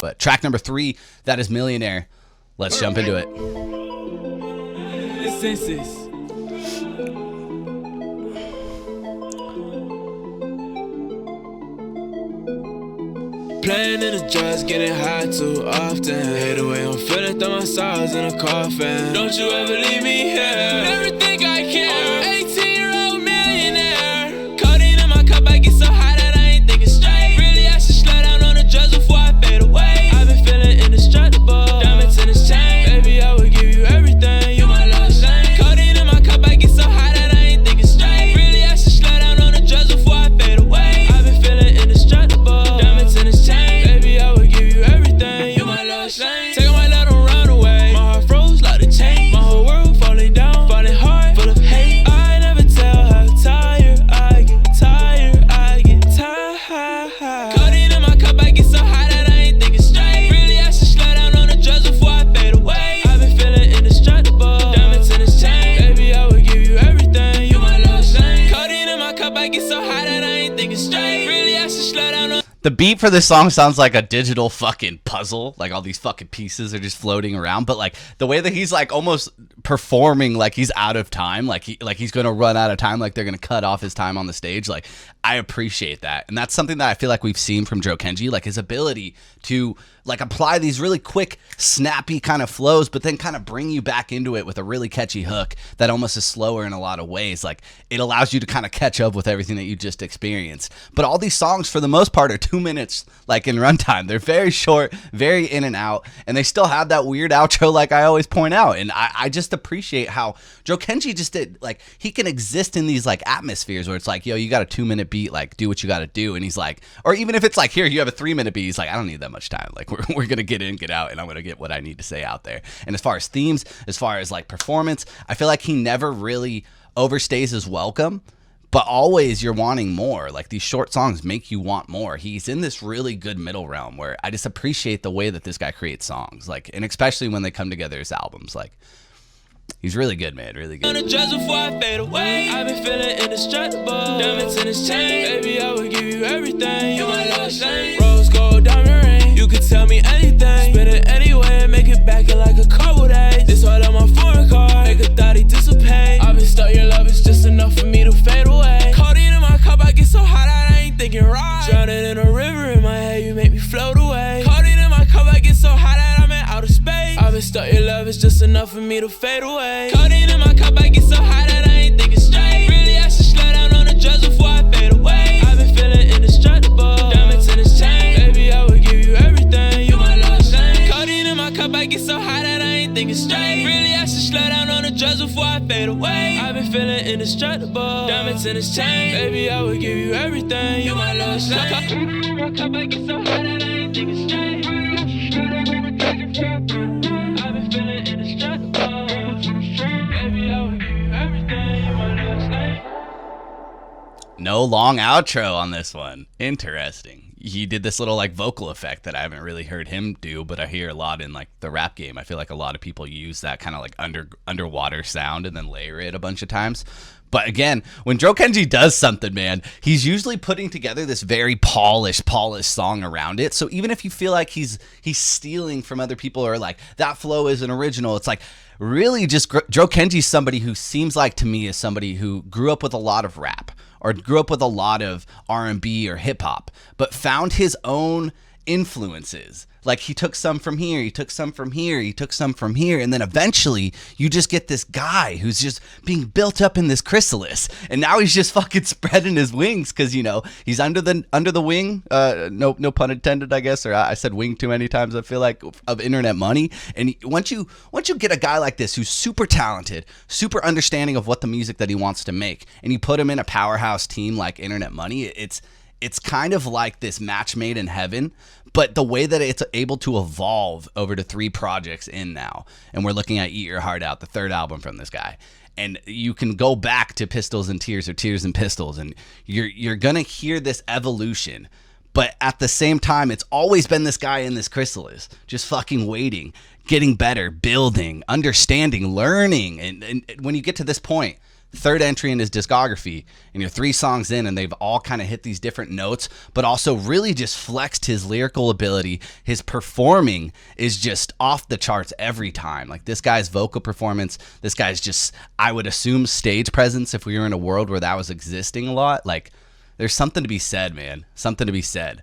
But track number 3, that is Millionaire. Let's jump into it. Playing in the drugs, getting high too often. Hate the way I'm feeling, throw my sorrows in a coffin. Don't you ever leave me here. Never think I care. 18-year-old millionaire. Codeine in my cup, I get so high that I ain't thinking straight. Really, I should slow down on the drugs before I fade away. I've been feeling indestructible. Diamonds in this chain. Baby, I would give you everything. You my love shame. Codeine in my cup, I get so high that I ain't thinking straight. Really, I should slow down on the drugs before I fade away. I've been feeling indestructible. Diamonds in this chain. Baby, I would give you everything. You my love shame. Take my let them run away. My heart froze like the chain. My whole world falling down, falling hard, full of hate. I never tell how tired I get. Codeine in my cup, I get so high that I ain't thinking straight. Really, I should slow down on the drugs before I fade away. I've been feeling indestructible. Diamonds in this chain. Baby, I would give you everything. You my love shame. Codeine in my cup, I get so high that I ain't thinking straight. Really, I should slow down on. The beat for this song sounds like a digital fucking puzzle. Like all these fucking pieces are just floating around. But like the way that he's like almost performing like he's out of time, like he's going to run out of time, like they're going to cut off his time on the stage. Like I appreciate that. And that's something that I feel like we've seen from Joe Kenji, like his ability to like apply these really quick, snappy kind of flows, but then kind of bring you back into it with a really catchy hook that almost is slower in a lot of ways. Like it allows you to kind of catch up with everything that you just experienced. But all these songs for the most part are 2 minutes like in runtime. They're very short, very in and out, and they still have that weird outro like I always point out. And I just appreciate how Joe Kenji just did, like he can exist in these like atmospheres where it's like, yo, you got a 2-minute beat, like do what you got to do. And he's like, or even if it's like, here, you have a 3-minute beat, he's like, I don't need that much time. Like we're going to get in, get out, and I'm going to get what I need to say out there. And as far as themes, as far as like performance, I feel like he never really overstays his welcome, but always you're wanting more. Like these short songs make you want more. He's in this really good middle realm where I just appreciate the way that this guy creates songs, like, and especially when they come together as albums. Like he's really good, man, really good. On the drugs before I fade away. I've been feeling indestructible. Diamonds in this chain. Baby, I would give you everything. You my love shame. Rose gold diamond ring. You could tell me anything. Spin it anyway. Make it back in like a couple days. This all on my foreign card. Make a thought he dissipate. I've been stuck. Your love is just enough for me to fade away. Codeine in my cup. I get so hot that I ain't thinking right. Drowning in a river in my head. You make me float away. Codeine in my cup. I get so hot that I'm in outer space. I've been stuck. Your love is just enough for me to fade away. Codeine in my cup, I get so high that I ain't thinking straight. Really, I should slow down on the drugs before I fade away. I've been feeling indestructible. Diamonds in this chain. Baby, I would give you everything. You my love shame. Codeine in my cup, I get so high that I ain't thinking straight. Really, I should slow down on the drugs before I fade away. I've been feeling indestructible. Diamonds in this chain. Baby, I would give you everything. You my love shame. Codeine in my cup, I get so high that I ain't thinking straight. Really, I should slow down on the drugs before I fade away. I've been feeling indestructible. No long outro on this one. Interesting. He did this little like vocal effect that I haven't really heard him do, but I hear a lot in like the rap game. I feel like a lot of people use that kind of like underwater sound and then layer it a bunch of times. But again, when Joe Kenji does something, man, he's usually putting together this very polished song around it. So even if you feel like he's stealing from other people or like that flow isn't original, it's like really just Joe Kenji's somebody who seems like to me is somebody who grew up with a lot of rap or grew up with a lot of R&B or hip hop, but found his own influences. Like he took some from here, he took some from here, he took some from here, and then eventually you just get this guy who's just being built up in this chrysalis, and now he's just fucking spreading his wings because, you know, he's under the wing, no pun intended, I guess, or I said wing too many times, I feel like, of internet money. And once you get a guy like this who's super talented, super understanding of what the music that he wants to make, and you put him in a powerhouse team like Internet Money, it's kind of like this match made in heaven, but the way that it's able to evolve over to 3 projects in now. And we're looking at Eat Your Heart Out, the 3rd album from this guy. And you can go back to Pistols and Tears or Tears and Pistols, and you're going to hear this evolution. But at the same time, it's always been this guy in this chrysalis, just fucking waiting, getting better, building, understanding, learning. And when you get to this point, third entry in his discography, and you're 3 songs in, and they've all kind of hit these different notes, but also really just flexed his lyrical ability. His performing is just off the charts every time. Like, this guy's vocal performance, this guy's just, I would assume, stage presence, if we were in a world where that was existing a lot. Like, there's something to be said, man. Something to be said.